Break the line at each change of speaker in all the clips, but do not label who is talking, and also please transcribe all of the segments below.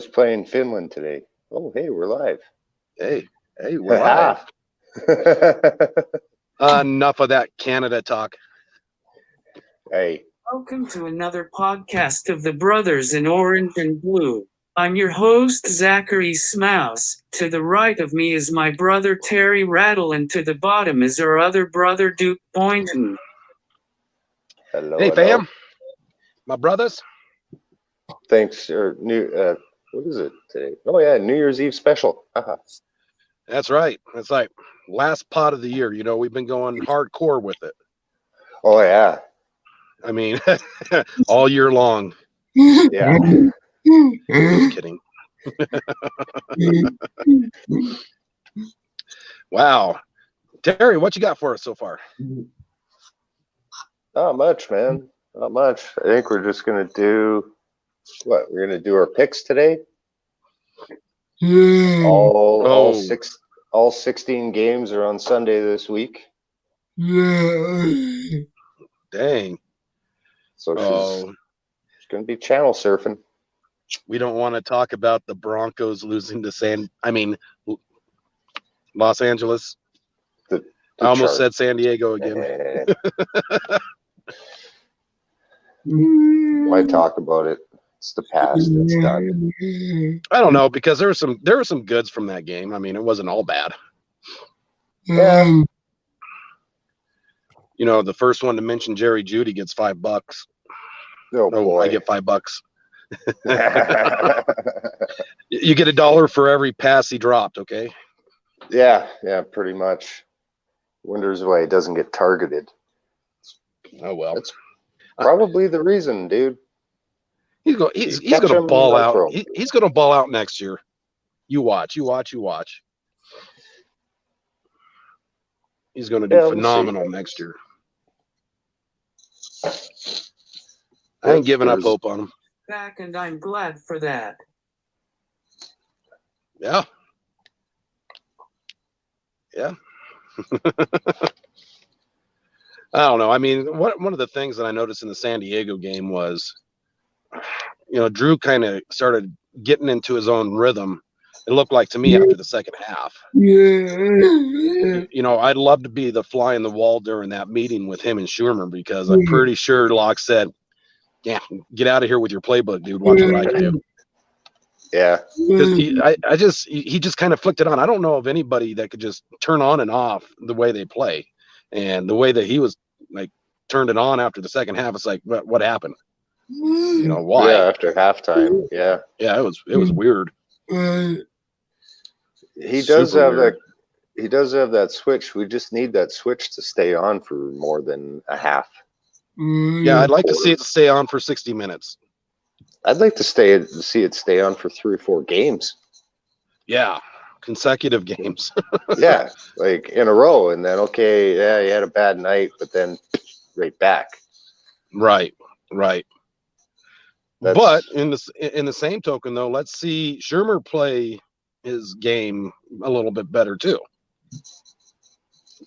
was playing Finland today. Oh, hey, we're live.
Hey, we're live. Enough of that Canada talk.
Hey.
Welcome to another podcast of the Brothers in Orange and Blue. I'm your host, Zachary Smouse. To the right of me is my brother Terry Rattle, and to the bottom is our other brother, Duke Boynton.
Hello.
Hey, fam. My brothers.
Thanks. What is it today? Oh, yeah, New Year's Eve special.
That's right. It's like last pot of the year. You know, we've been going hardcore with it.
Oh, yeah.
I mean, all year long.
Yeah.
Just kidding. Wow. Terry, what you got for us so far?
Not much, man. Not much. I think we're just going to do what? We're going to do our picks today. All 16 games are on Sunday this week.
Dang.
So she's going to be channel surfing.
We don't want to talk about the Broncos losing to Los Angeles. I almost said San Diego again.
Why talk about it? It's the past. It's done.
I don't know, because there were some goods from that game. I mean, it wasn't all bad.
Yeah.
You know, the first one to mention Jerry Jeudy gets $5.
Oh boy.
I get $5. You get $1 for every pass he dropped. Okay.
Yeah, pretty much. Wonders why he doesn't get targeted.
Oh well,
that's probably the reason, dude.
He's going to ball out. He's going to ball out next year. You watch. He's going to do phenomenal next year. I ain't giving up hope on him.
Back, and I'm glad for that.
Yeah. I don't know. I mean, one of the things that I noticed in the San Diego game was, you know, Drew kind of started getting into his own rhythm. It looked like to me after the second half. You know, I'd love to be the fly in the wall during that meeting with him and Schumer, because I'm pretty sure Locke said, "Yeah, get out of here with your playbook, dude. Watch what I can do."
Yeah,
because he just kind of flicked it on. I don't know of anybody that could just turn on and off the way they play, and the way that he was like turned it on after the second half. It's like, what happened? You know, why?
Yeah, after halftime. Yeah,
it was weird.
He does have that switch. We just need that switch to stay on for more than a half.
Yeah, I'd like to see it stay on for 60 minutes.
I'd like to see it stay on for 3 or 4 games.
Yeah, consecutive games.
Yeah, like in a row, and then you had a bad night, but then right back.
Right. But in the same token, though, let's see Schumer play his game a little bit better too.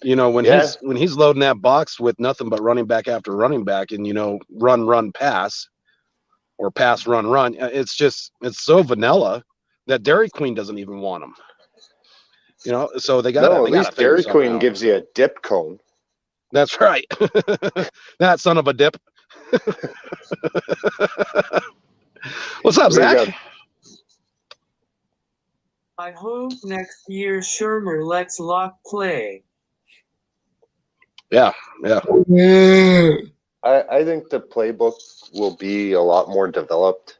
You know, when he's loading that box with nothing but running back after running back, and, you know, run pass, or pass run, it's so vanilla that Dairy Queen doesn't even want him. You know, so they got
at least Dairy Queen gives you a dip cone.
That's right. That son of a dip. What's up, Zach?
I hope next year Shermer lets Locke play.
Yeah.
I think the playbook will be a lot more developed.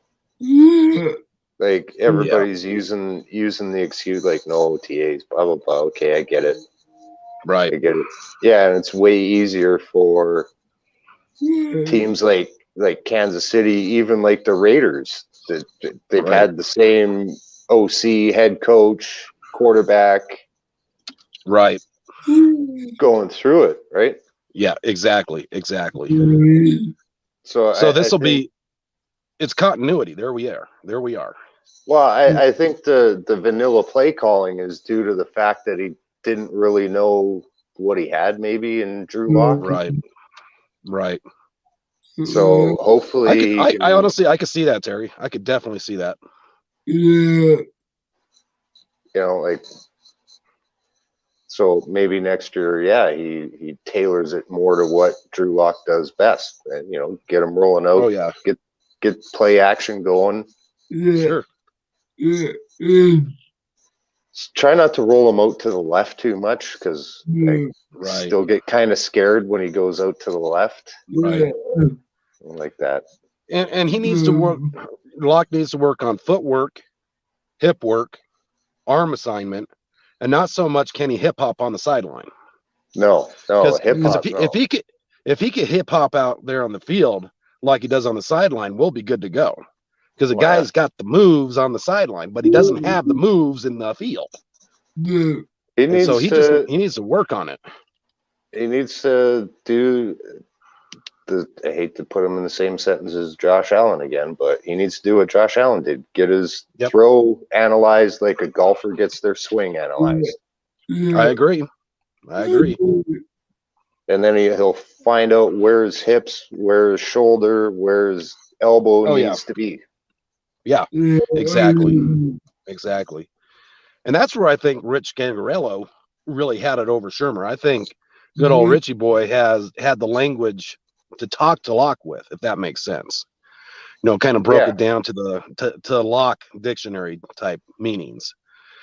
Like, everybody's using the excuse, like, no TAs, blah blah blah. Okay, I get it.
Right.
I get it. Yeah, and it's way easier for teams like Kansas City, even like the Raiders. They've had the same OC, head coach, quarterback.
Right.
Going through it, right?
Yeah, exactly.
So
this will be, it's continuity. There we are.
Well, I think the vanilla play calling is due to the fact that he didn't really know what he had maybe in Drew Lock.
Right.
So hopefully
I honestly, I could see that, Terry. I could definitely see that.
You know, like, so maybe next year, yeah, he tailors it more to what Drew Lock does best. And, you know, get him rolling out.
Oh yeah,
get play action going.
sure.
Try not to roll him out to the left too much, because I
Right.
still get kind of scared when he goes out to the left.
Right.
Like that.
And he needs to work. Locke needs to work on footwork, hip work, arm assignment, and not so much can he hip hop on the sideline.
No, hip hop.
If he could hip hop out there on the field like he does on the sideline, we'll be good to go. Because the guy's got the moves on the sideline, but he doesn't have the moves in the field.
He needs
to work on it.
He needs to do I hate to put him in the same sentence as Josh Allen again, but he needs to do what Josh Allen did. Get his throw analyzed like a golfer gets their swing analyzed.
I agree.
And then he'll find out where his hips, where his shoulder, where his elbow needs to be.
Yeah, exactly. And that's where I think Rich Gangarello really had it over Shermer. I think good old Richie boy has had the language to talk to Locke with, if that makes sense. You know, kind of broke it down to the Locke dictionary type meanings.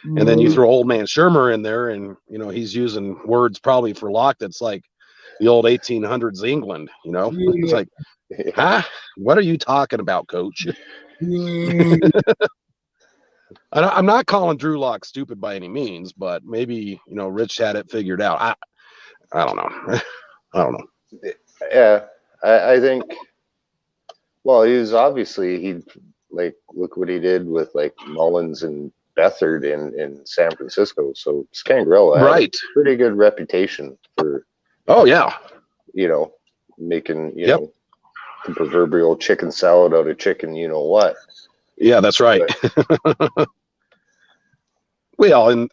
And then you throw old man Shermer in there, and you know he's using words probably for Locke that's like the old 1800s England. You know, it's like, huh? What are you talking about, Coach? I'm not calling Drew Lock stupid by any means, but maybe, you know, Rich had it figured out. I don't know. I don't know.
Yeah, I think. Well, he like, look what he did with like Mullins and Beathard in San Francisco. So Scangarello had a pretty good reputation for.
Oh yeah. You
know, making know the proverbial chicken salad out of chicken. You know what?
Yeah, that's right. Well, and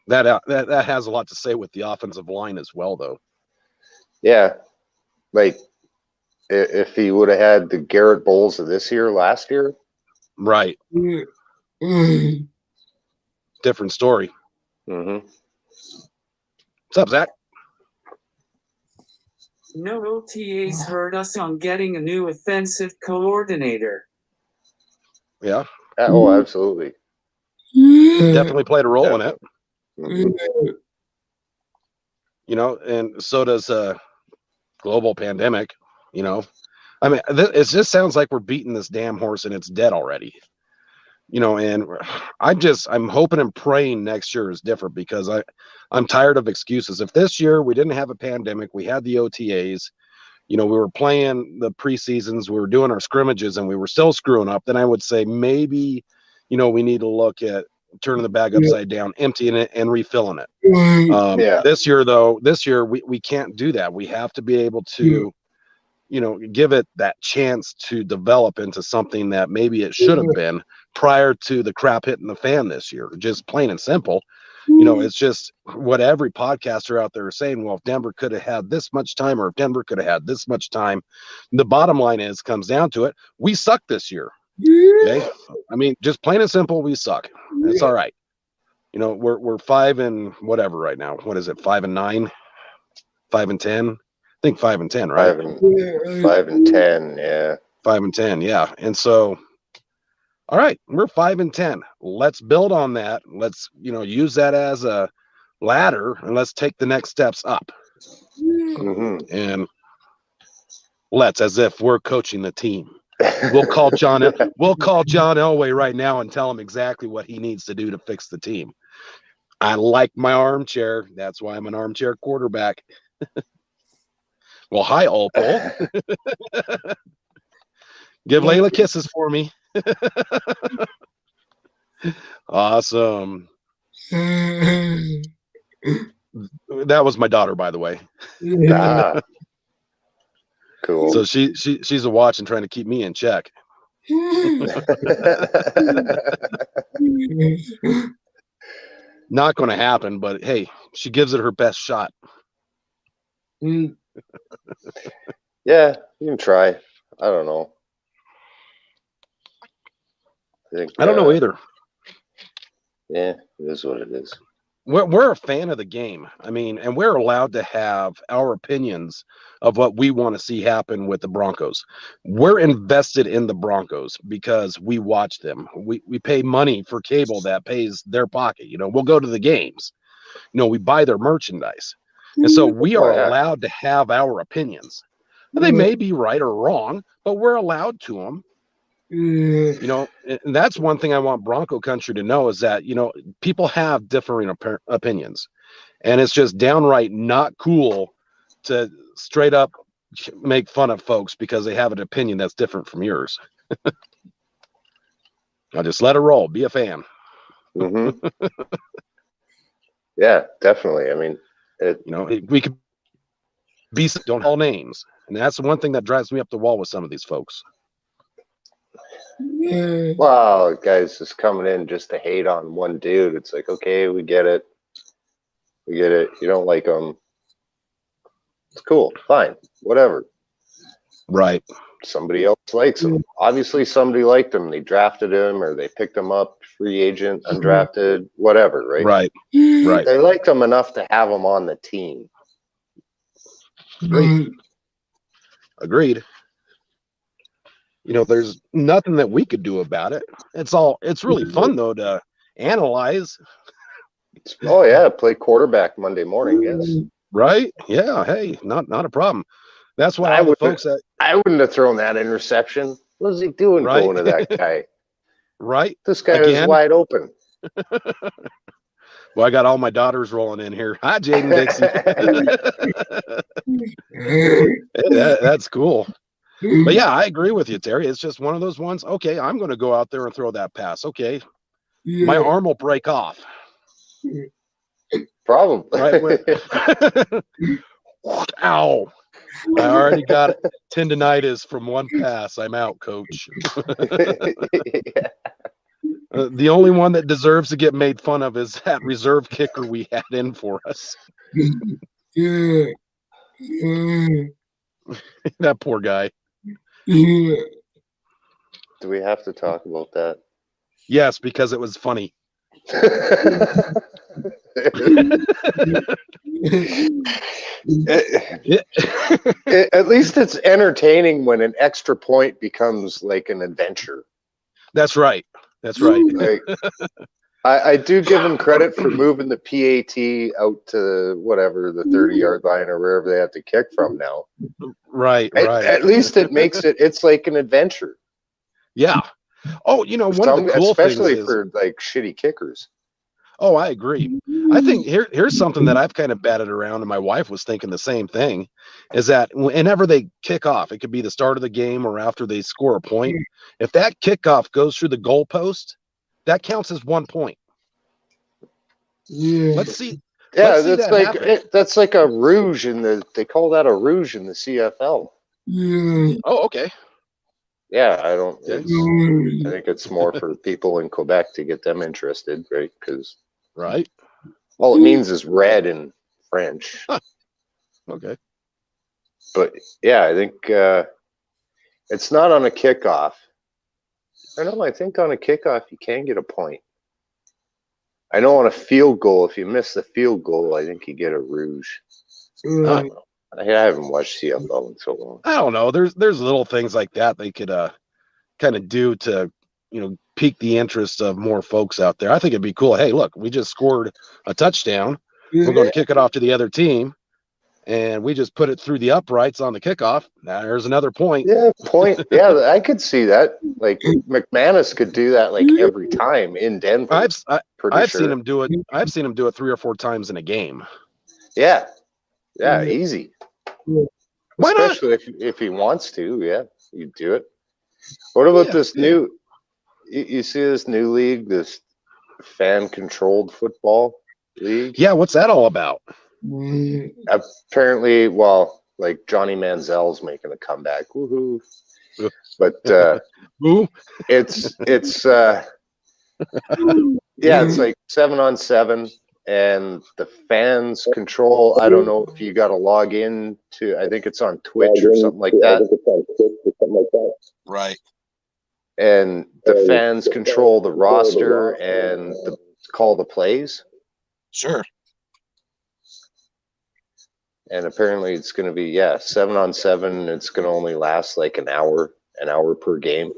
that has a lot to say with the offensive line as well, though.
Yeah, like if he would have had the Garrett Bowles of last year,
right? Different story.
Mm-hmm.
What's up, Zach?
No OTAs hurt us on getting a new offensive coordinator.
Yeah.
Oh, absolutely.
Definitely played a role in it.
Mm-hmm.
You know, and so does a global pandemic. You know, I mean, it just sounds like we're beating this damn horse and it's dead already. You know, and I'm hoping and praying next year is different, because I'm tired of excuses. If this year we didn't have a pandemic, we had the OTAs, you know, we were playing the preseasons, we were doing our scrimmages, and we were still screwing up, then I would say maybe, you know, we need to look at turning the bag upside down, emptying it, and refilling it. This year we can't do that. We have to be able to, you know, give it that chance to develop into something that maybe it should have been prior to the crap hitting the fan this year. Just plain and simple. You know, it's just what every podcaster out there is saying. Well, if Denver could have had this much time, or if Denver could have had this much time, the bottom line comes down to it. We suck this year. Okay. I mean, just plain and simple, we suck. It's all right. You know, we're 5 and whatever right now. What is it? 5 and 9, 5 and 10. I think 5 and 10, right?
5 and 10. Yeah.
5 and 10. Yeah. And so, all right, we're 5 and 10. Let's build on that. Let's, you know, use that as a ladder, and let's take the next steps up.
Mm-hmm.
And as if we're coaching the team. We'll call John Elway right now and tell him exactly what he needs to do to fix the team. I like my armchair. That's why I'm an armchair quarterback. Well, hi, Opal. Give Layla kisses for me. Awesome. That was my daughter, by the way.
Ah, cool.
So she's a watch and trying to keep me in check. Not going to happen, but hey, she gives it her best shot.
Yeah, you can try. I don't know.
I don't know either.
Yeah, it is what it is.
We're a fan of the game. I mean, and we're allowed to have our opinions of what we want to see happen with the Broncos. We're invested in the Broncos because we watch them. We pay money for cable that pays their pocket. We'll go to the games. We buy their merchandise. And so we are allowed to have our opinions. They may be right or wrong, but we're allowed to them. And that's one thing I want Bronco country to know is that, people have differing opinions, and it's just downright not cool to straight up make fun of folks because they have an opinion that's different from yours. I'll just let it roll. Be a fan.
Mm-hmm. Yeah, definitely. I mean,
we could be, don't call names. And that's the one thing that drives me up the wall with some of these folks.
Well, guys just coming in just to hate on one dude. It's like, okay, we get it. You don't like him. It's cool. Fine. Whatever.
Right.
Somebody else likes him. Obviously, somebody liked him. They drafted him or they picked him up, free agent, undrafted, whatever, right?
Right.
They liked him enough to have him on the team.
Agreed. There's nothing that we could do about it. It's really fun though to analyze.
Oh yeah, play quarterback Monday morning, yes.
Right? Yeah, hey, not a problem. That's why
I wouldn't have thrown that interception. What is he doing going to that guy?
Right?
This guy is wide open.
Well, I got all my daughters rolling in here. Hi, Jaden Dixie. That's cool. But yeah, I agree with you, Terry. It's just one of those ones. Okay, I'm going to go out there and throw that pass. Okay, my arm will break off.
Probably.
Right. Ow. I already got it. Tendinitis from one pass. I'm out, coach. The only one that deserves to get made fun of is that reserve kicker we had in for us. That poor guy.
Do we have to talk about that?
Yes, because it was funny.
At least it's entertaining when an extra point becomes like an adventure.
That's right.
Like, I do give him credit for moving the PAT out to whatever the 30-yard line or wherever they have to kick from now.
Right.
At least it makes it's like an adventure.
Yeah. Oh, one of the cool
especially
things
for like shitty kickers.
Oh, I agree. I think here's something that I've kind of batted around, and my wife was thinking the same thing, is that whenever they kick off, it could be the start of the game or after they score a point. If that kickoff goes through the goalpost, that counts as 1 point. Let's see.
Yeah, that's like a rouge they call that a rouge in the CFL.
Oh, okay.
Yeah, I think it's more for people in Quebec to get them interested, right? Because all it means is red in French.
Huh. Okay.
But yeah, I think it's not on a kickoff. I think on a kickoff you can get a point. I know on a field goal, if you miss the field goal, I think you get a rouge. I haven't watched CFL in so long.
I don't know. There's little things like that they could kind of do to pique the interest of more folks out there. I think it'd be cool. Hey, look, we just scored a touchdown. We're going to kick it off to the other team, and we just put it through the uprights on the kickoff. Now there's another point.
Yeah, point. Yeah, I could see that. Like McManus could do that like every time in Denver.
I've seen him do it. I've seen him do it 3 or 4 times in a game.
Yeah, easy.
Why
Especially
not?
if he wants to. Yeah, you do it. What about this new? You see this new league, this fan-controlled football league?
Yeah, what's that all about?
Apparently, like Johnny Manziel's making a comeback. Woohoo! But it's it's like 7-on-7, and the fans control. I don't know if you got to log in to. I think it's on Twitch or something like that.
Right.
and the fans control the roster and call the plays.
Sure.
And apparently it's going to be 7-on-7. It's going to only last like an hour per game.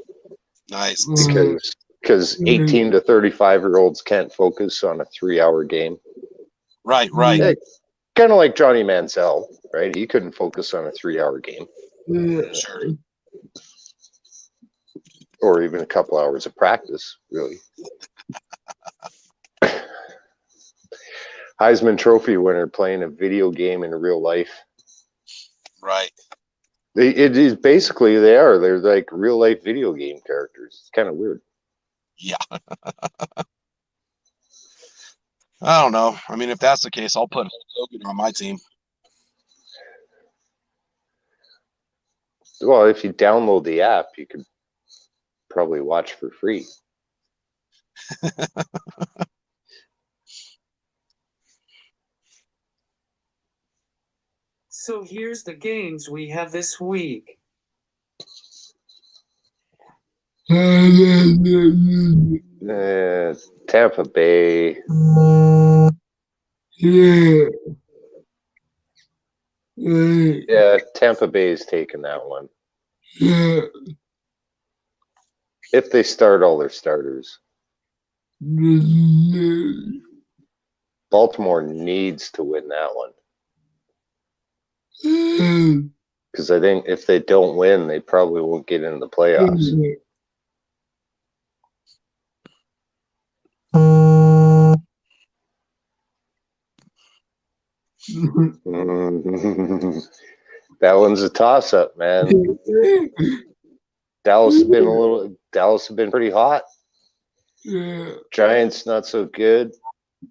Nice.
Because 18 to 35-year-olds can't focus on a 3-hour game.
Right.
Yeah, kind of like Johnny Manziel, right? He couldn't focus on a 3-hour game.
Sure.
Or even a couple hours of practice, really. Heisman Trophy winner playing a video game in real life.
Right.
It is basically they're like real life video game characters. It's kind of weird.
Yeah. I don't know. I mean, if that's the case, I'll put Hogan on my team.
Well, if you download the app, you could probably watch for free.
So here's the games we have this week.
Tampa Bay. Yeah, Tampa Bay is taking that one. If they start all their starters. Baltimore needs to win that one. Because I think if they don't win, they probably won't get into the playoffs. That one's a toss-up, man. Dallas has been pretty hot. Giants not so good.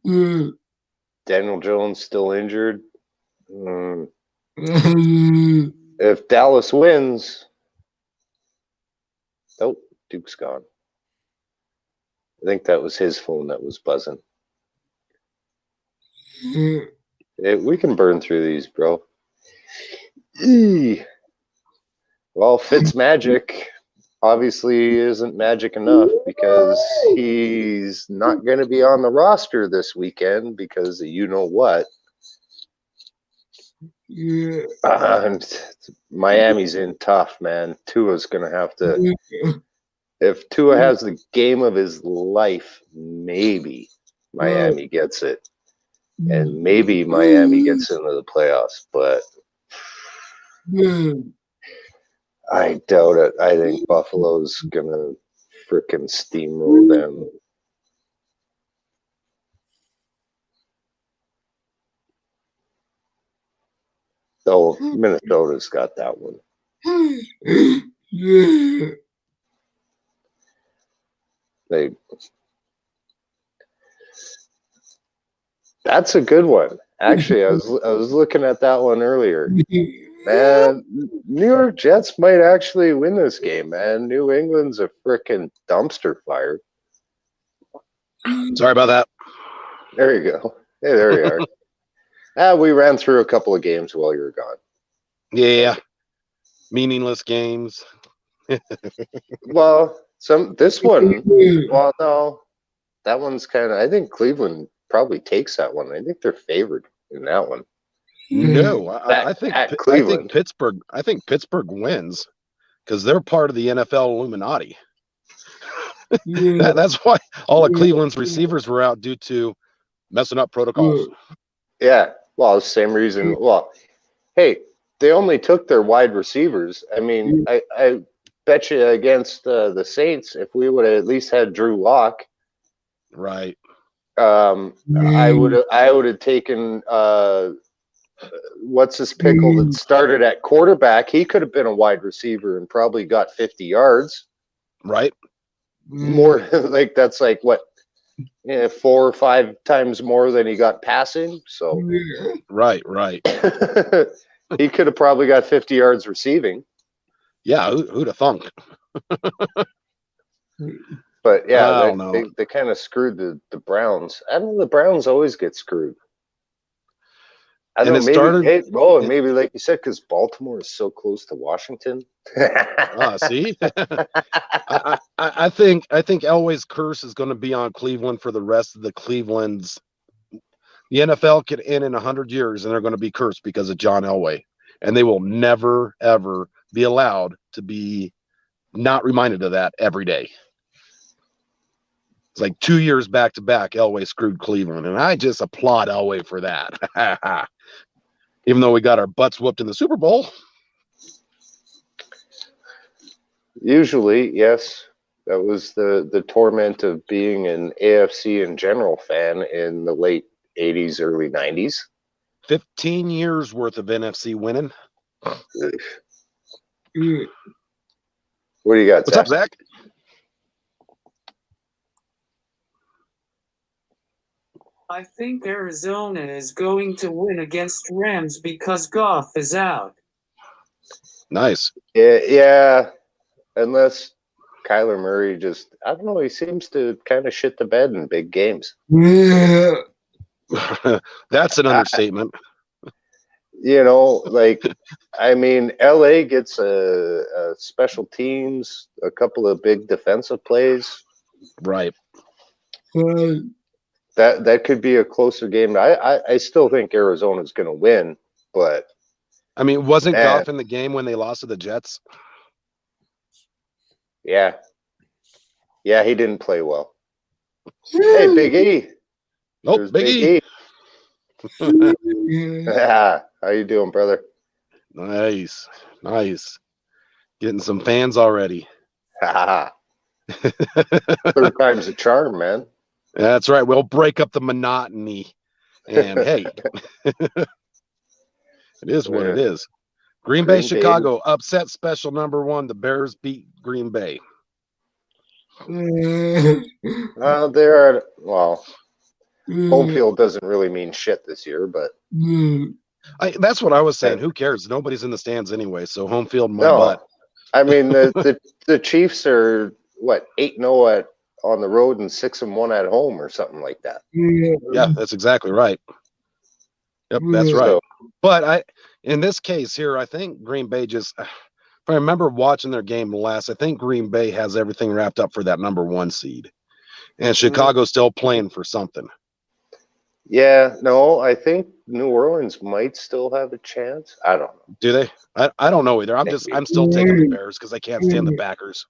Daniel Jones still injured. If Dallas wins, Duke's gone. I think that was his phone that was buzzing. We can burn through these, bro. Well, Fitzmagic obviously isn't magic enough because he's not going to be on the roster this weekend because of you know what. Miami's in tough, man. Tua's going to have to. If Tua has the game of his life, maybe Miami gets it. And maybe Miami gets into the playoffs, but I doubt it. I think Buffalo's going to freaking steamroll them. Oh, Minnesota's got that one. That's a good one. Actually, I was looking at that one earlier. Man, New York Jets might actually win this game, man. New England's a freaking dumpster fire.
Sorry about that.
There you go. Hey, there you are. We ran through a couple of games while you were gone.
Yeah. Meaningless games.
Well, this one, well, no. That one's kind of, I think Cleveland probably takes that one. I think they're favored in that one.
No, I think Pittsburgh. I think Pittsburgh wins because they're part of the NFL Illuminati. That's why all of Cleveland's receivers were out due to messing up protocols.
Yeah, well, same reason. Well, hey, they only took their wide receivers. I mean, I bet you against the Saints, if we would have at least had Drew Lock,
right?
I would have taken what's his pickle that started at quarterback. He could have been a wide receiver and probably got 50 yards.
Right.
More like that's like what 4 or 5 times more than he got passing. So
right.
He could have probably got 50 yards receiving.
Yeah, who'd have thunk?
But yeah, they kind of screwed the Browns. I don't know, the Browns always get screwed. I
And
know,
it
maybe,
started.
maybe like you said, because Baltimore is so close to Washington.
See, I think Elway's curse is going to be on Cleveland for the rest of the Cleveland's. The NFL could end in 100 years, and they're going to be cursed because of John Elway, and they will never ever be allowed to be not reminded of that every day. It's like 2 years back to back, Elway screwed Cleveland, and I just applaud Elway for that. Even though we got our butts whooped in the Super Bowl.
Usually, yes. That was the torment of being an AFC in general fan in the late 80s, early 90s.
15 years worth of NFC winning.
What do you got,
What's up, Zach?
I think Arizona is going to win against Rams because Goff is out.
Nice.
Yeah. Unless Kyler Murray just, I don't know, he seems to kind of shit the bed in big games.
That's an understatement.
Like, I mean, LA gets a special teams, a couple of big defensive plays.
Right.
That could be a closer game. I still think Arizona's going to win, but
I mean, wasn't Goff in the game when they lost to the Jets?
Yeah, he didn't play well. Hey, Big E.
Nope, Big E.
Yeah, how you doing, brother?
Nice. Getting some fans already.
Third time's a charm, man.
That's right. We'll break up the monotony. And hey, it is what it is. Green Bay, Chicago, upset special number 1. The Bears beat Green Bay.
Home field doesn't really mean shit this year, but
that's what I was saying. Who cares? Nobody's in the stands anyway, so home field my butt.
I mean, the Chiefs are what, 8-0 on the road and 6-1 at home or something like that.
Yeah, that's exactly right. Yep, that's right. So, but in this case here, I think Green Bay just, if I remember watching their game last, I think Green Bay has everything wrapped up for that number 1 seed. And Chicago's still playing for something.
Yeah, no, I think New Orleans might still have a chance. I don't know.
Do they? I don't know either. I'm still taking the Bears because I can't stand the Packers.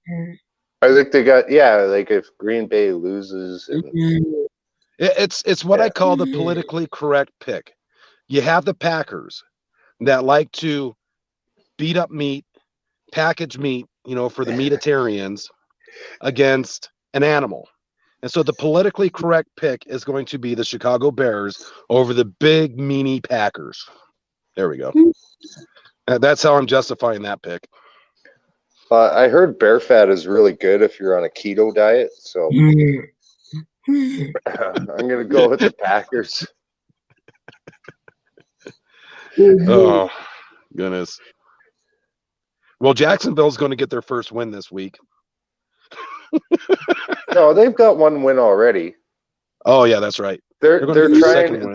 I think they got, like if Green Bay loses.
It's what I call the politically correct pick. You have the Packers that like to beat up meat, package meat, for the meatitarians against an animal. And so the politically correct pick is going to be the Chicago Bears over the big, meanie Packers. There we go. That's how I'm justifying that pick.
I heard bear fat is really good if you're on a keto diet. So I'm going to go with the Packers.
Oh, goodness. Well, Jacksonville's going to get their first win this week.
No, they've got one win already.
Oh yeah, that's right.
They're trying.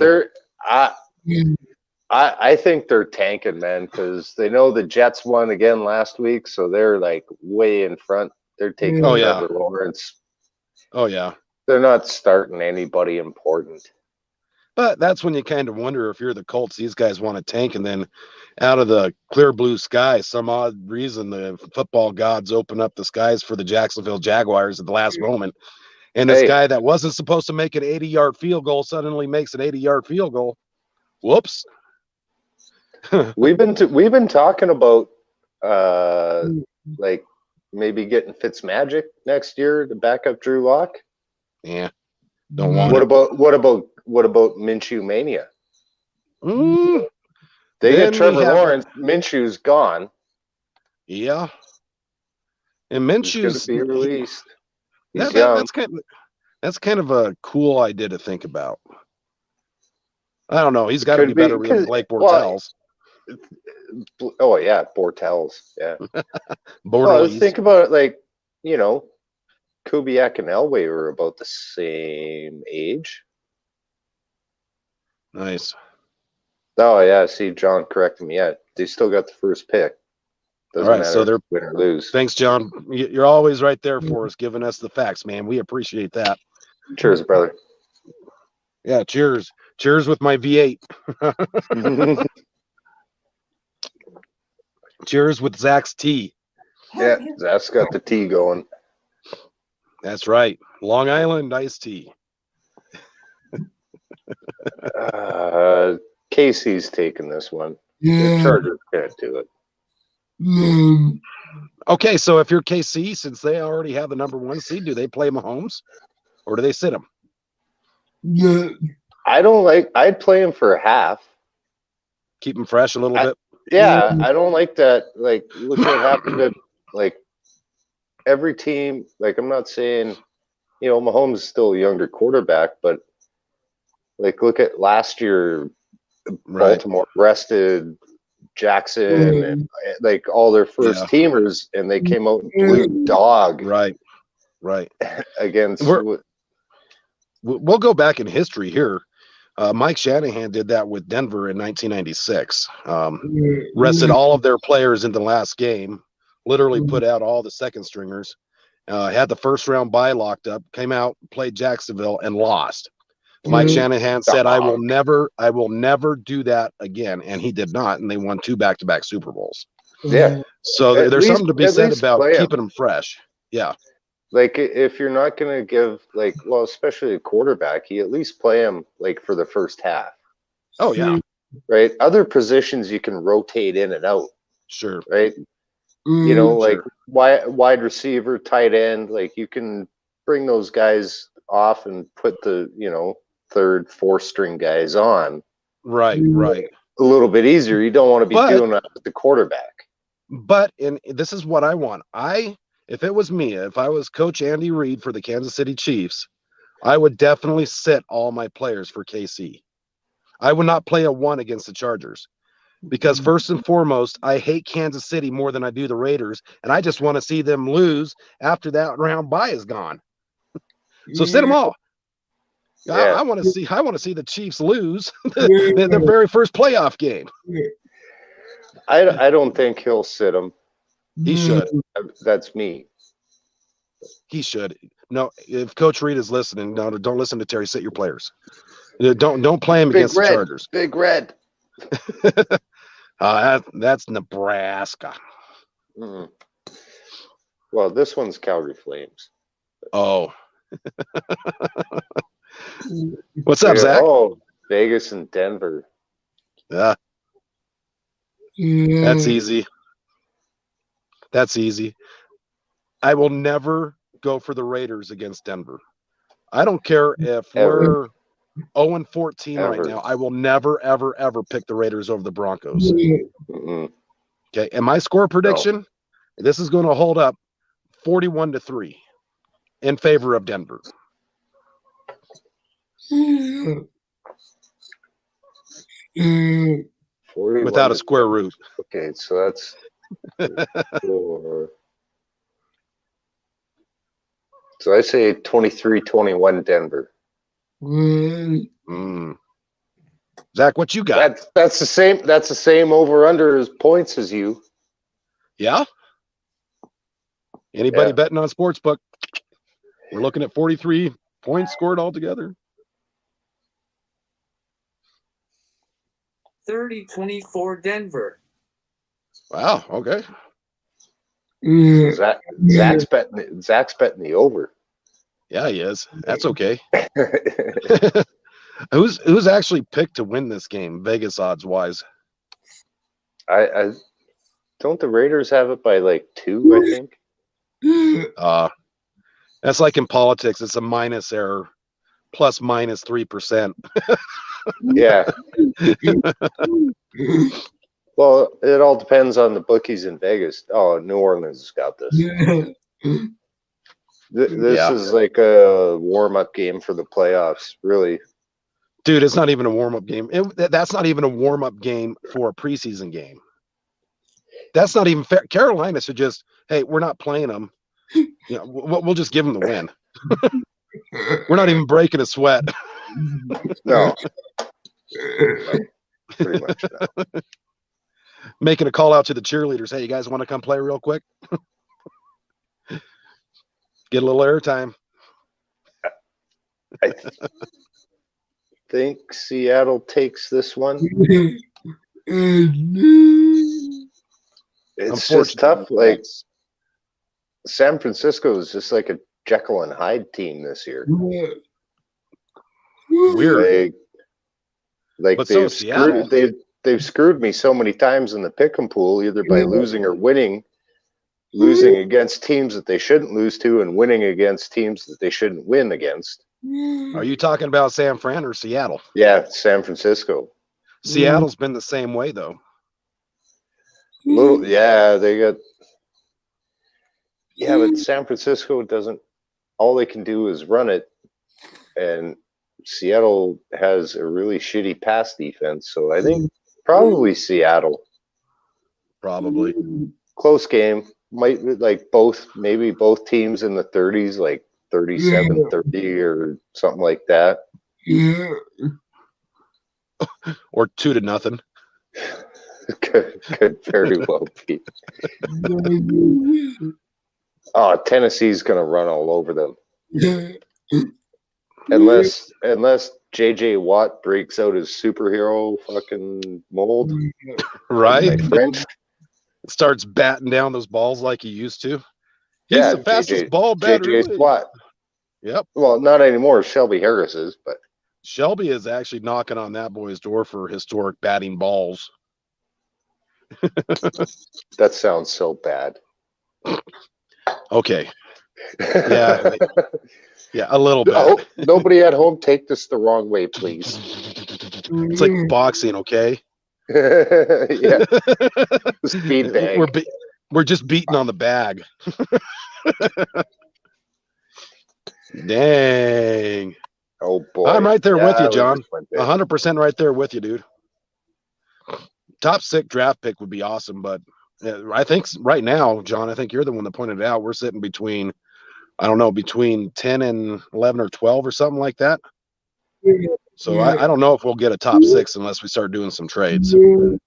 I think they're tanking, man, because they know the Jets won again last week, so they're like way in front. They're taking Trevor Lawrence.
Oh yeah.
They're not starting anybody important.
But that's when you kind of wonder if you're the Colts, these guys want to tank, and then out of the clear blue sky, some odd reason, the football gods open up the skies for the Jacksonville Jaguars at the last moment. And this guy that wasn't supposed to make an 80-yard field goal suddenly makes an 80-yard field goal. Whoops.
We've been talking about like maybe getting Fitzmagic next year to back up Drew Lock.
Yeah. Don't want
What about Minshew Mania? They get Trevor Lawrence. Minshew's gone.
Yeah. And Minshew's
going to be released. He's young.
That's kind of a cool idea to think about. I don't know. He's got to be better than Blake Bortles.
Oh yeah, Bortles. Yeah.
Well,
think about it like, Kubiak and Elway were about the same age.
Nice.
Oh yeah, see, John corrected me. Yeah, they still got the first pick. Doesn't
All right,
matter
so
if
they're
win or lose.
Thanks, John. You're always right there for us, giving us the facts, man. We appreciate that.
Cheers, brother.
Yeah, cheers. Cheers with my V8. Cheers with Zach's tea.
Yeah, Zach's got the tea going.
That's right. Long Island iced tea.
Casey's taking this one. The Chargers can't do it.
Okay, so if you're KC, since they already have the number 1 seed, do they play Mahomes or do they sit him?
I'd play him for a half.
Keep him fresh a little bit.
Yeah, I don't like that. Like, look what happened to, like, every team. Like, I'm not saying, Mahomes is still a younger quarterback, but, like, look at last year, Baltimore rested Jackson and, like, all their first teamers, and they came out and blew dog.
Right.
Against.
We'll go back in history here. Mike Shanahan did that with Denver in 1996. Rested all of their players in the last game, literally put out all the second stringers, had the first round bye locked up, came out, played Jacksonville, and lost. Mike Shanahan said, I will never do that again. And he did not. And they won 2 back-to-back Super Bowls.
Yeah.
So there's something to be said about keeping them fresh. Yeah.
Like, if you're not going to give, like, well, especially a quarterback, you at least play him, like, for the first half.
Oh, yeah.
Right? Other positions you can rotate in and out.
Sure.
Right? Like, wide receiver, tight end, like, you can bring those guys off and put the, 3rd, 4th string guys on.
Right.
A little bit easier. You don't want to be doing that with the quarterback.
But this is what I want. If it was me, if I was Coach Andy Reid for the Kansas City Chiefs, I would definitely sit all my players for KC. I would not play a 1 against the Chargers because first and foremost, I hate Kansas City more than I do the Raiders, and I just want to see them lose after that round bye is gone. So sit them all. Yeah. I want to see the Chiefs lose the very first playoff game.
I don't think he'll sit them.
He should.
That's me.
He should. No, if Coach Reid is listening, no, don't listen to Terry. Sit your players. Don't play him against the Chargers.
Big Red.
That's Nebraska.
Well, this one's Calgary Flames.
Oh. What's up, Zach?
Oh, Vegas and Denver.
Yeah. That's easy. I will never go for the Raiders against Denver. I don't care if we're 0-14 right now. I will never, ever, ever pick the Raiders over the Broncos. Okay. And my score prediction, this is going to hold up 41-3 in favor of Denver. Without a square root.
Okay, so that's 4. So I say 23-21 Denver.
Zach, what you got?
That's the same. That's the same over under as points as you.
Yeah. Anybody betting on Sportsbook? We're looking at 43 points scored altogether.
30-24 Denver.
Wow. Okay.
Zach's betting the over.
Yeah, he is. That's okay. Who's actually picked to win this game, Vegas odds wise?
I don't the Raiders have it by like 2, I think.
That's like in politics. It's a minus error, plus minus 3%.
Yeah. Well, it all depends on the bookies in Vegas. Oh, New Orleans has got this. This is like a warm-up game for the playoffs, really.
Dude, it's not even a warm-up game. That's not even a warm-up game for a preseason game. That's not even fair. Carolina should just, hey, we're not playing them. We'll just give them the win. We're not even breaking a sweat.
No. pretty much now.
Making a call out to the cheerleaders. Hey, you guys want to come play real quick? Get a little airtime.
I think Seattle takes this one. It's just tough. Like San Francisco is just like a Jekyll and Hyde team this year.
Weird.
Like
But
they've
so Seattle.
they've screwed me so many times in the pick'em pool, either by losing or winning, losing against teams that they shouldn't lose to, and winning against teams that they shouldn't win against.
Are you talking about San Fran or Seattle?
Yeah, San Francisco.
Seattle's been the same way though.
They got. Yeah, but San Francisco doesn't. All they can do is run it, and Seattle has a really shitty pass defense. So I think probably Seattle.
Probably
Close game. Might like maybe both teams in the 30s, like 37-30 or something like that.
Or 2-0.
Could very well be. Oh, Tennessee's gonna run all over them. Unless JJ Watt breaks out his superhero fucking mold.
Right?
French.
Starts batting down those balls like he used to. He's the fastest ball batter.
JJ Watt.
Yep.
Well, not anymore. Shelby Harris is, but
Shelby is actually knocking on that boy's door for historic batting balls.
that sounds so bad.
Okay. Yeah. Yeah, a little bit.
Oh, nobody at home take this the wrong way, please.
It's like boxing, okay?
Yeah. Speed bag.
We're just beating on the bag. Dang.
Oh boy.
I'm right there with you, John.
We just
100% right there with you, dude. Top 6 draft pick would be awesome, but I think right now, John, I think you're the one that pointed it out. We're sitting between 10 and 11 or 12 or something like that. So I don't know if we'll get a top 6 unless we start doing some trades.
Don't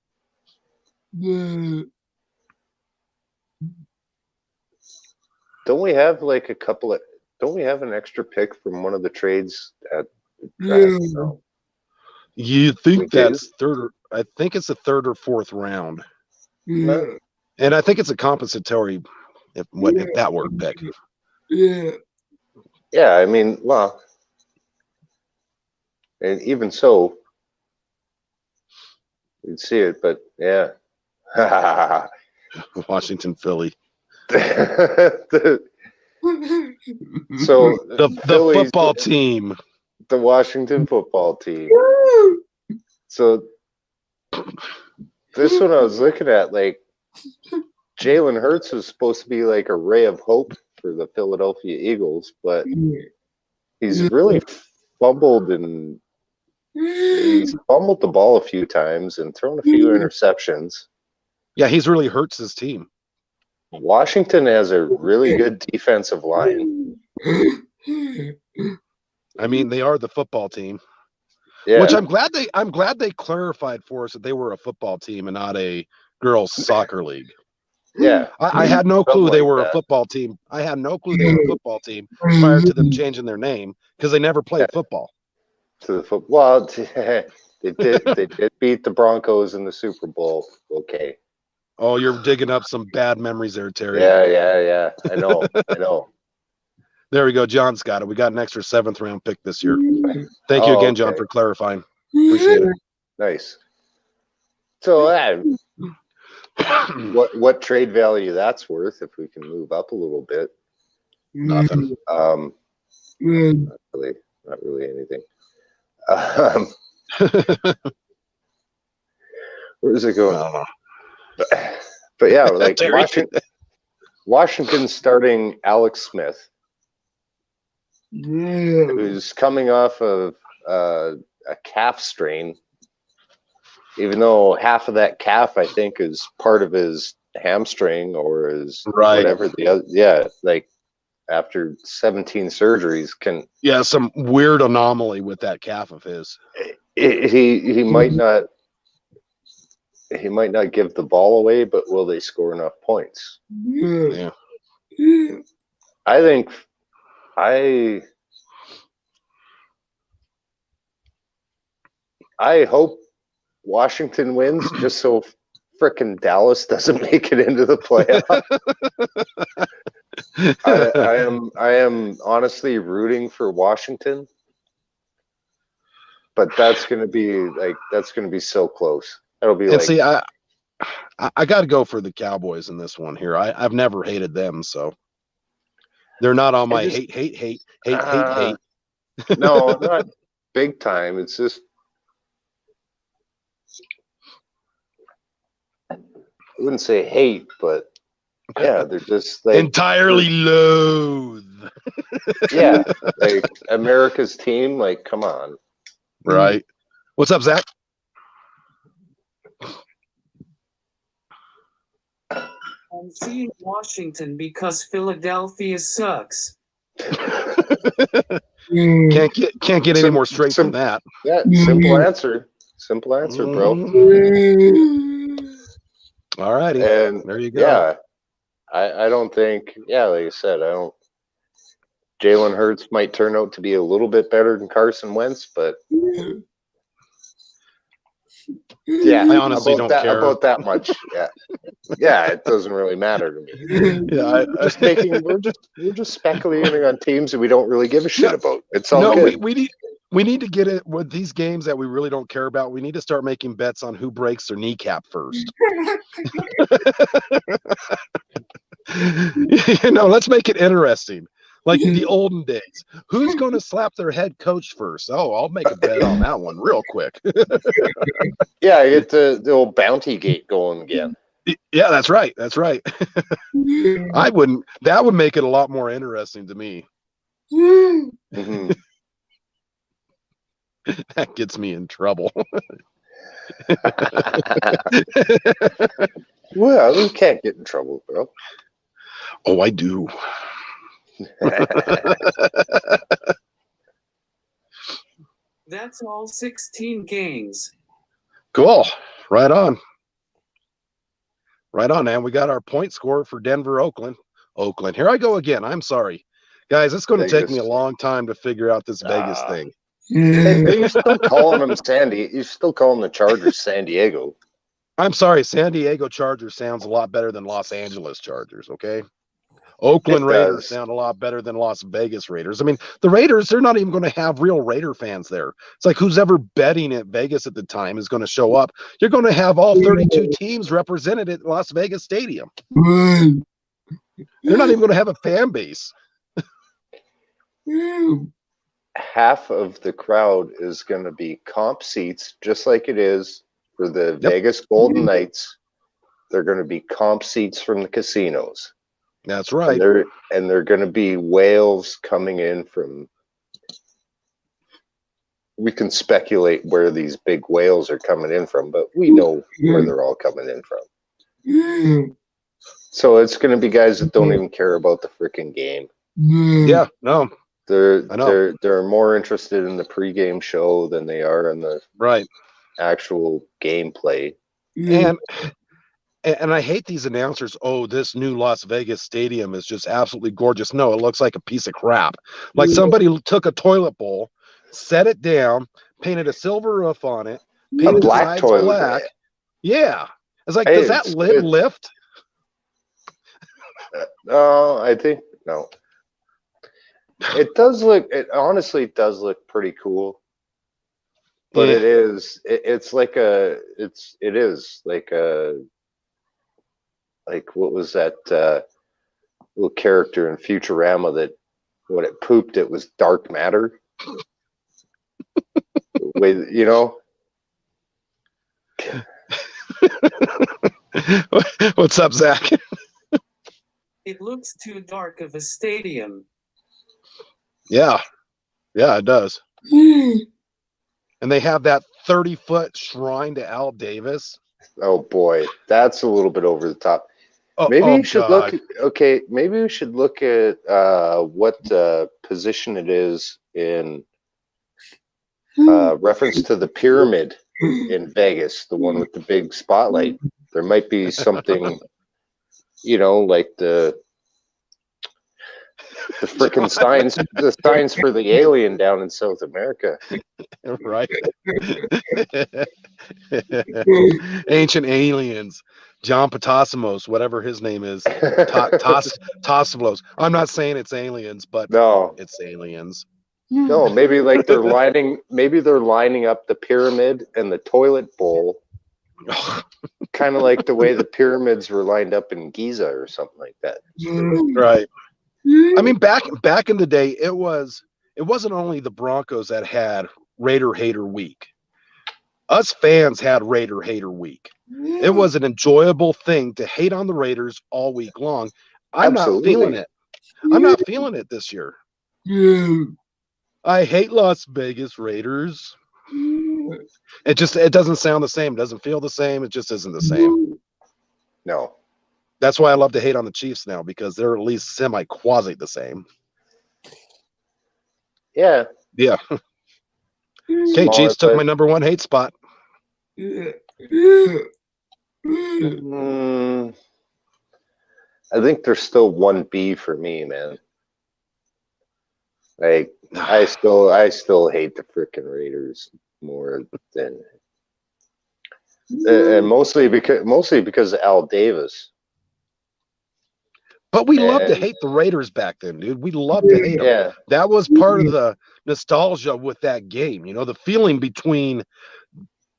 we have an extra pick from one of the trades at draft? No.
You think that's third? I think it's the 3rd or 4th round.
No.
And I think it's a compensatory if that word pick.
Yeah, I mean, well, and even so, you'd see it, but yeah.
Washington, Philly.
So
the football team.
The Washington football team. So this one I was looking at, like Jalen Hurts was supposed to be like a ray of hope for the Philadelphia Eagles, but he's really fumbled the ball a few times and thrown a few interceptions.
Yeah, he's really hurts his team.
Washington has a really good defensive line.
I mean, they are the football team.
Yeah.
Which I'm glad they clarified for us that they were a football team and not a girls' soccer league.
Yeah.
I had no clue they were a football team. I had no clue they were a football team prior to them changing their name because they never played football.
To the football, they did beat the Broncos in the Super Bowl. Okay.
Oh, you're digging up some bad memories there, Terry.
Yeah. I know.
There we go. John's got it. We got an extra 7th round pick this year. Thank you again, John, for clarifying. Appreciate it.
Nice. So what trade value that's worth if we can move up a little bit?
Nothing.
Not really anything. Where is it going?
I don't know.
But yeah, like Washington starting Alex Smith, who's coming off of a calf strain, even though half of that calf I think is part of his hamstring or his whatever the other. Yeah, like after 17 surgeries
some weird anomaly with that calf of his.
He might not he might not give the ball away, but will they score enough points?
Yeah.
I think I hope Washington wins just so frickin' Dallas doesn't make it into the playoff. I am honestly rooting for Washington, but that's gonna be so close. That'll be
And
like,
see, I got to go for the Cowboys in this one here. I've never hated them, so they're not on my hate.
No, not big time. It's just I wouldn't say hate, but yeah, they're just like
entirely loathe.
Yeah, like America's team. Like, come on,
Right. What's up, Zach?
I'm seeing Washington because Philadelphia sucks.
Can't get any more straight than that.
Yeah, simple answer. Simple answer, bro.
All righty.
And
there you go.
Yeah, I don't think. Yeah, like I said, I don't. Jalen Hurts might turn out to be a little bit better than Carson Wentz, but yeah,
I honestly don't care
about that much. Yeah, it doesn't really matter to me.
Yeah,
we're just speculating on teams that we don't really give a shit about. It's all good.
We need to get it with these games that we really don't care about. We need to start making bets on who breaks their kneecap first. Let's make it interesting. Like the olden days. Who's going to slap their head coach first? Oh, I'll make a bet on that one real quick.
Yeah, get the old bounty gate going again.
Yeah, that's right. That's right. That would make it a lot more interesting to me.
Mm-hmm.
That gets me in trouble.
Well, you can't get in trouble, bro.
Oh, I do.
That's all 16 games.
Cool. Right on. Right on, man. We got our point score for Denver, Oakland. Here I go again. I'm sorry. Guys, it's going to take me a long time to figure out this Vegas thing.
Hey, you're still calling them You're still calling the Chargers San Diego.
I'm sorry. San Diego Chargers sounds a lot better than Los Angeles Chargers, okay? Oakland Raiders sound a lot better than Las Vegas Raiders. I mean, the Raiders, they're not even going to have real Raider fans there. It's like who's ever betting at Vegas at the time is going to show up. You're going to have all 32 teams represented at Las Vegas Stadium. They're not even going to have a fan base.
Half of the crowd is going to be comp seats, just like it is for the Vegas Golden Knights. They're going to be comp seats from the casinos.
That's right.
And they're going to be whales coming in from. We can speculate where these big whales are coming in from, but we know where they're all coming in from. So it's going to be guys that don't even care about the freaking game.
Yeah, no.
They're more interested in the pregame show than they are in the actual gameplay.
And I hate these announcers. Oh, this new Las Vegas stadium is just absolutely gorgeous. No, it looks like a piece of crap. Like somebody took a toilet bowl, set it down, painted a silver roof on it, painted
a black toilet
black. Yeah. It's like, does that lid lift?
No, I think no. It does look. It honestly does look pretty cool. But it is. It's like a. It is like a. Like what was that little character in Futurama that when it pooped it was dark matter?
What's up, Zach?
It looks too dark of a stadium.
Yeah, it does. And they have that 30-foot shrine to Al Davis.
Oh boy, that's a little bit over the top. Maybe we should look. Okay, maybe we should look at what position it is in reference to the pyramid in Vegas, the one with the big spotlight. There might be something, like the frickin' signs, the signs for the alien down in South America.
Right. Ancient aliens. John Patasimos, whatever his name is. Tasimos. I'm not saying it's aliens, but
No,
it's aliens.
no, maybe like they're lining up the pyramid and the toilet bowl, kind of like the way the pyramids were lined up in Giza or something like that.
Right. I mean, back in the day, it wasn't only the Broncos that had Raider Hater Week. Us fans had Raider Hater Week. It was an enjoyable thing to hate on the Raiders all week long. I'm not feeling it. I'm not feeling it this year. I hate Las Vegas Raiders. It doesn't sound the same. It doesn't feel the same. It just isn't the same.
No.
That's why I love to hate on the Chiefs now, because they're at least semi-quasi the same.
Yeah.
Yeah. Okay, Chiefs took my number one hate spot.
I think there's still 1B for me, man. Like I still hate the freaking Raiders more than, and mostly because of Al Davis.
But we loved to hate the Raiders back then, dude. We loved to hate them.
Yeah.
That was part of the nostalgia with that game. The feeling between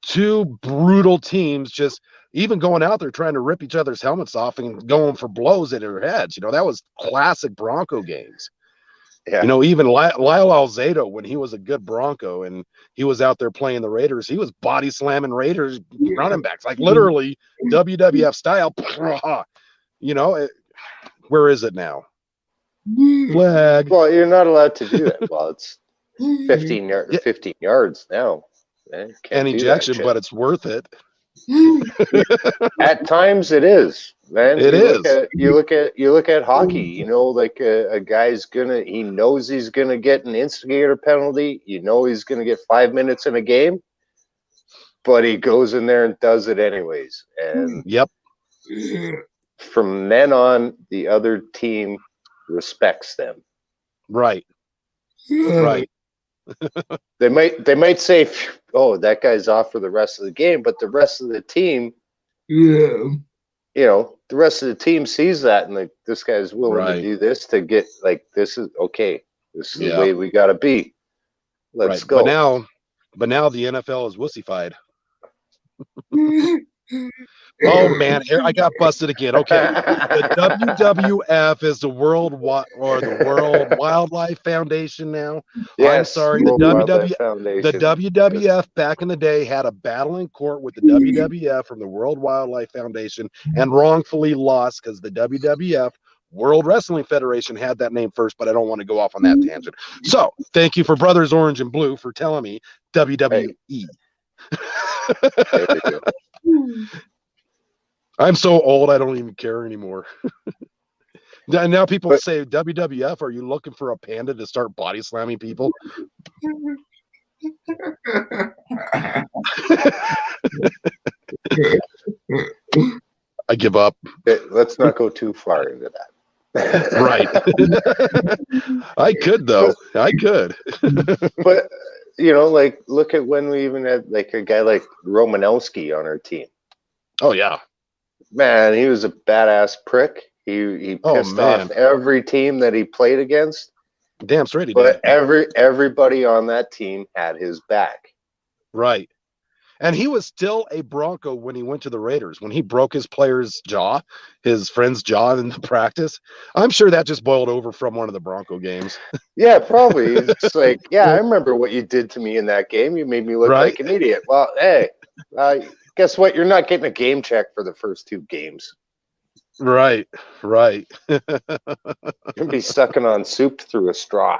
two brutal teams, just even going out there trying to rip each other's helmets off and going for blows at their heads. That was classic Bronco games.
Yeah.
Even Lyle Alzado, when he was a good Bronco and he was out there playing the Raiders, he was body slamming Raiders running backs, like literally WWF style. Where is it now? Flag.
Well, you're not allowed to do that. Well, it's 15 yards now. Man,
and ejection, but it's worth it.
At times it is, man. You look at hockey, like a guy's he knows he's gonna get an instigator penalty, he's gonna get 5 minutes in a game, but he goes in there and does it anyways. And
yep.
From then on, the other team respects them.
Right. Right.
They might say, "Oh, that guy's off for the rest of the game," but the rest of the team, the rest of the team sees that and this guy's willing to do this to get this is okay. This is the way we gotta be. Let's go.
But now the NFL is wussified. Oh man, I got busted again. Okay, the WWF is the World Wildlife Foundation now. Yes, I'm sorry, the WWF back in the day had a battle in court with the WWF from the World Wildlife Foundation and wrongfully lost because the WWF World Wrestling Federation had that name first, but I don't want to go off on that tangent. So thank you for Brothers Orange and Blue for telling me WWE. Hey. I'm so old, I don't even care anymore. Now people say, WWF, are you looking for a panda to start body slamming people? I give up.
Let's not go too far into that.
Right. I could, though. I could.
But, look at when we even had a guy like Romanowski on our team.
Oh, yeah.
Man, he was a badass prick. He pissed off every team that he played against.
Damn straight he
did.
But
everybody on that team had his back.
Right. And he was still a Bronco when he went to the Raiders. When he broke his player's jaw, his friend's jaw in the practice, I'm sure that just boiled over from one of the Bronco games.
Yeah, probably. It's I remember what you did to me in that game. You made me look like an idiot. Well, hey, guess what? You're not getting a game check for the first 2 games.
Right.
You'll be sucking on soup through a straw.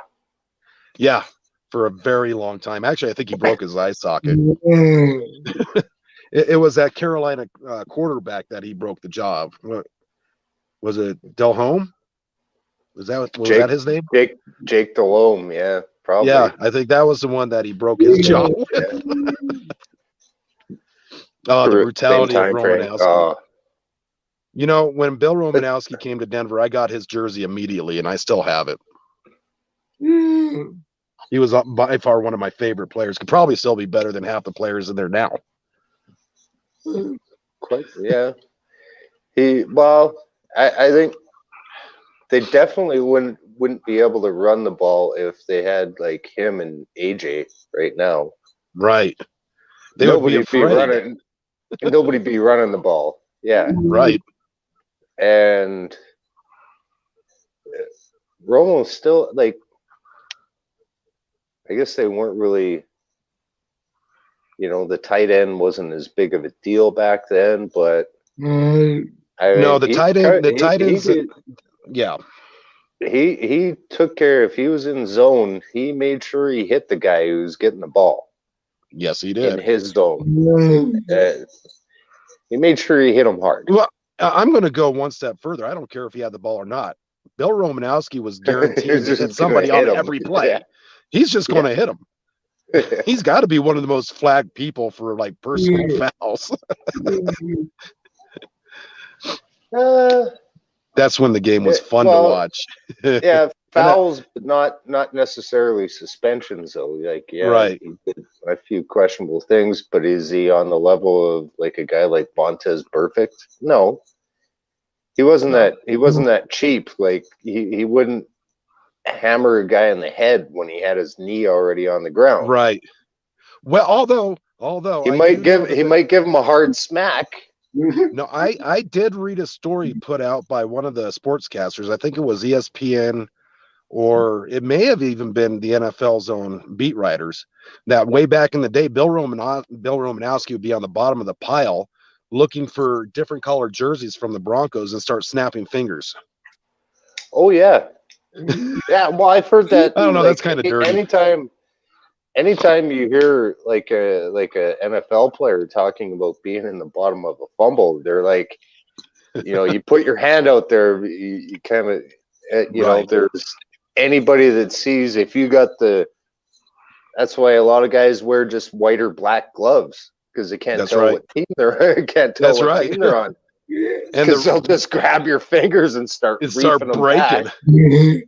Yeah, for a very long time. Actually, I think he broke his eye socket. It was that Carolina quarterback that he broke the jaw of. Was it Delhomme? Was that his name?
Jake Delhomme, yeah, probably.
Yeah, I think that was the one that he broke his jaw with. Oh, the
Same
brutality of
time frame.
Romanowski. You know, when Bill Romanowski came to Denver, I got his jersey immediately, and I still have it. He was by far one of my favorite players. Could probably still be better than half the players in there now.
Quite, yeah. I think they definitely wouldn't be able to run the ball if they had like him and AJ right now.
Right. They would be afraid.
running. Nobody be running the ball. Yeah.
Right.
And Romo's still like, I guess they weren't really, the tight end wasn't as big of a deal back then, but
the tight ends. Yeah.
He took care. If he was in zone, he made sure he hit the guy who was getting the ball.
Yes, he did.
In his zone. He made sure he hit him hard.
Well, I'm going to go one step further. I don't care if he had the ball or not. Bill Romanowski was guaranteed to hit somebody on every play. Yeah. He's just going to hit him. He's got to be one of the most flagged people for like personal fouls. That's when the game was fun to watch.
Yeah, fouls, but not necessarily suspensions though. Like,
right.
He did a few questionable things, but is he on the level of like a guy like Vontez Perfect? No. He wasn't that cheap. Like he wouldn't hammer a guy in the head when he had his knee already on the ground.
Right. Well, although
he might give him a hard smack.
No, I did read a story put out by one of the sportscasters. I think it was ESPN, or it may have even been the NFL's own beat writers, that way back in the day, Bill Romanowski would be on the bottom of the pile looking for different colored jerseys from the Broncos and start snapping fingers.
Oh yeah. Yeah, well, I've heard that.
I don't know, that's kind of dirty.
Anytime you hear like a NFL player talking about being in the bottom of a fumble, they're like, you put your hand out there, you kind of, know, there's anybody that sees if you got that's why a lot of guys wear just white or black gloves because they can't tell what team they're team they're on. Because they'll just grab your fingers and start breaking.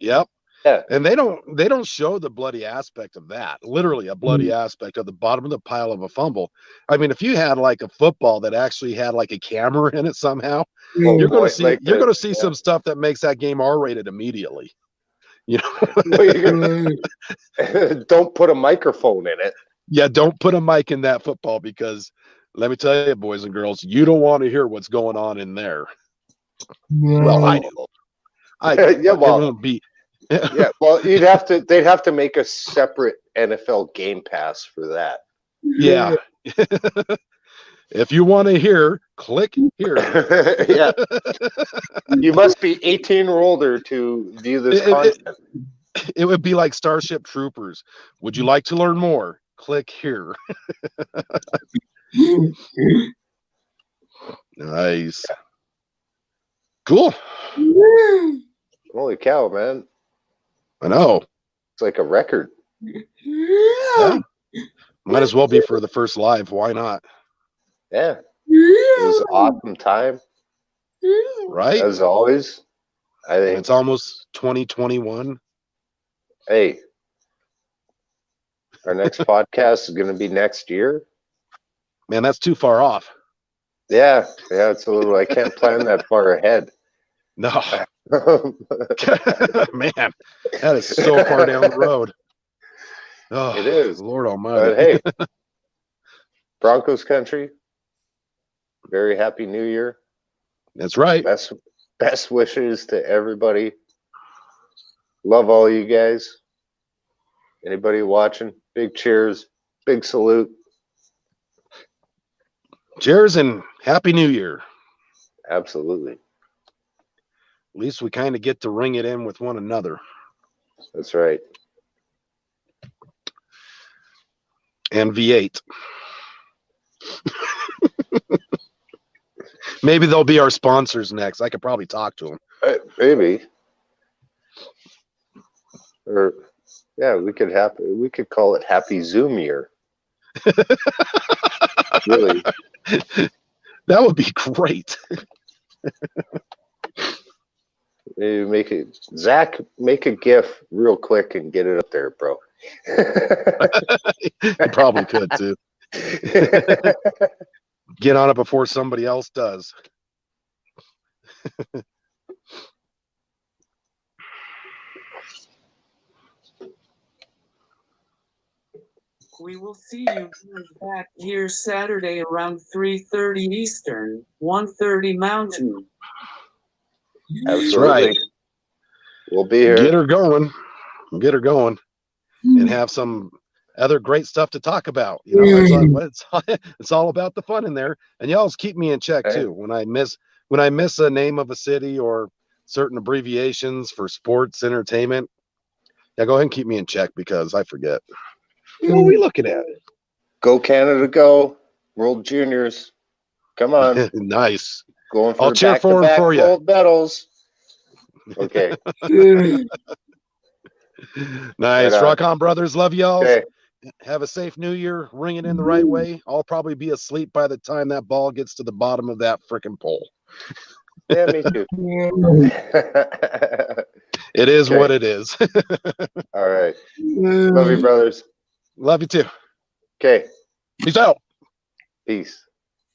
Yep.
Yeah.
And they don't show the bloody aspect of that. Literally a bloody aspect of the bottom of the pile of a fumble. I mean, if you had like a football that actually had like a camera in it somehow, you're going to see some stuff that makes that game R-rated immediately.
Don't put a microphone in it.
Yeah, don't put a mic in that football because let me tell you, boys and girls, you don't want to hear what's going on in there. Well, I do.
Yeah, well,
it won't be.
Yeah, well, they'd have to make a separate NFL Game Pass for that.
Yeah. If you want to hear, click here.
Yeah. You must be 18 or older to view this content.
It would be like Starship Troopers. Would you like to learn more? Click here. Nice. Cool.
Holy cow, man.
I know.
It's like a record.
Yeah. Might as well be for the first live. Why not?
Yeah. It was an awesome time.
Right?
As always. I think
it's almost 2021.
Hey. Our next podcast is going to be next year.
Man, that's too far off.
Yeah. Yeah, it's a little, I can't plan that far ahead.
No. Man, that is so far down the road. Oh,
it is.
Lord Almighty.
But hey, Broncos country, very happy New Year.
That's right.
Best wishes to everybody. Love all you guys. Anybody watching, big cheers, big salute.
Cheers and happy New Year.
Absolutely.
At least we kind of get to ring it in with one another.
That's right.
And V8. Maybe they'll be our sponsors next. I could probably talk to them.
Maybe. Or yeah, we could call it Happy Zoom Year. Really.
That would be great.
Maybe make it, Zach, make a GIF real quick and get it up there, bro.
You probably could too. Get on it before somebody else does.
We will see you guys back here Saturday around 3:30 Eastern, 1:30 Mountain.
Absolutely.
Right.
We'll be here.
Get her going. Get her going. And have some other great stuff to talk about. You know, it's all about the fun in there. And y'all keep me in check too. When I miss a name of a city or certain abbreviations for sports entertainment, yeah, go ahead and keep me in check because I forget. What are we looking at?
Go Canada, go. World Juniors. Come on.
Nice.
Going for
I'll cheer for him for you.
gold medals. Okay.
Nice.
Right on.
Rock on, brothers. Love y'all.
Okay.
Have a safe new year. Ring it in the right way. I'll probably be asleep by the time that ball gets to the bottom of that freaking pole.
Yeah, me too.
It is what it is.
All right. Love you, brothers.
Love you too.
Okay.
Peace out.
Peace.